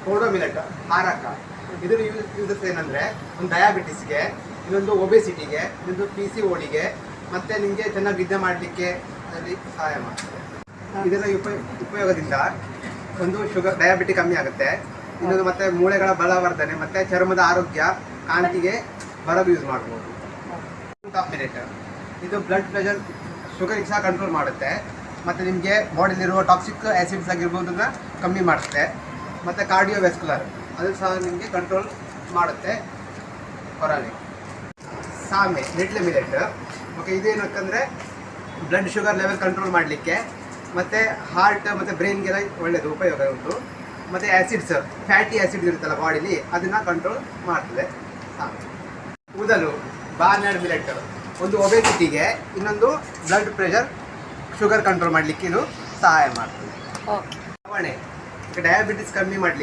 ಕೋಡೋ millet ಹಾರಕ. ಇದರ uses ಏನಂದರೆ, ಒಂದು ಡಯಾಬಿಟಿಸ್ಗೆ, ಇನ್ನೊಂದು ಒಬೆಸಿಟಿಗೆ, ಇನ್ನೊಂದು PCODಗೆ, ಮತ್ತು ನಿಮಗೆ ಚೆನ್ನಾಗಿ ನಿದ್ದೆ ಮಾಡಲಿಕ್ಕೆ ಅದರಲ್ಲಿ ಸಹಾಯ ಮಾಡ್ತದೆ. ಇದರ ಉಪಯೋಗದಿಂದ ಒಂದು ಡಯಾಬಿಟಿ ಕಮ್ಮಿ ಆಗುತ್ತೆ, ಇನ್ನೊಂದು ಮತ್ತು ಮೂಳೆಗಳ ಬಲವರ್ಧನೆ ಮತ್ತು ಚರ್ಮದ ಆರೋಗ್ಯ, ಕಾಂತಿಗೆ ಬರಗು ಯೂಸ್ ಮಾಡ್ಬೋದು. ಟಾಪ್ ಮಿಲೆಟ್ ಇದು ಬ್ಲಡ್ ಪ್ರೆಷರ್, ಶುಗರಿಗೆ ಸಹ ಕಂಟ್ರೋಲ್ ಮಾಡುತ್ತೆ, ಮತ್ತು ನಿಮಗೆ ಬಾಡಿಲಿರುವ ಟಾಕ್ಸಿಕ್ ಆ್ಯಸಿಡ್ಸ್ ಆಗಿರ್ಬೋದನ್ನ ಕಮ್ಮಿ ಮಾಡುತ್ತೆ, ಮತ್ತು ಕಾರ್ಡಿಯೋವ್ಯಾಸ್ಕ್ಯುಲರ್ ಅದು ಸಹ ನಿಮಗೆ ಕಂಟ್ರೋಲ್ ಮಾಡುತ್ತೆ. ಹೊರಗೆ ಸಾಮೆ ನೆಟ್ಲೆ ಮಿಲೆಟ್. ಓಕೆ, ಇದೇನಕ್ಕಂದರೆ ಬ್ಲಡ್ ಶುಗರ್ ಲೆವೆಲ್ ಕಂಟ್ರೋಲ್ ಮಾಡಲಿಕ್ಕೆ, ಮತ್ತು ಹಾರ್ಟ್ ಮತ್ತು ಬ್ರೈನ್ಗೆಲ್ಲ ಒಳ್ಳೆಯದು, ಉಪಯೋಗ ಉಂಟು. ಮತ್ತು ಆ್ಯಸಿಡ್ಸ್, ಫ್ಯಾಟಿ ಆ್ಯಸಿಡ್ ಇರುತ್ತಲ್ಲ ಬಾಡಿಲಿ, ಅದನ್ನು ಕಂಟ್ರೋಲ್ ಮಾಡ್ತದೆ ಸಾಮೆ. ಕೂದಲು ಬಾರ್ನ್ಯಾರ್ಡ್ ಮಿಲೆಟ್ ಒಂದು ಒಬೆಸಿಟಿಗೆ, ಇನ್ನೊಂದು ಬ್ಲಡ್ ಪ್ರೆಷರ್ ಶುಗರ್ ಕಂಟ್ರೋಲ್ ಮಾಡಲಿಕ್ಕೆ ಇದು ಸಹಾಯ ಮಾಡ್ತದೆ. ನವಣೆ ಡಯಾಬಿಟಿಸ್ ಕಮ್ಮಿ ಮಾಡಲಿಕ್ಕೆ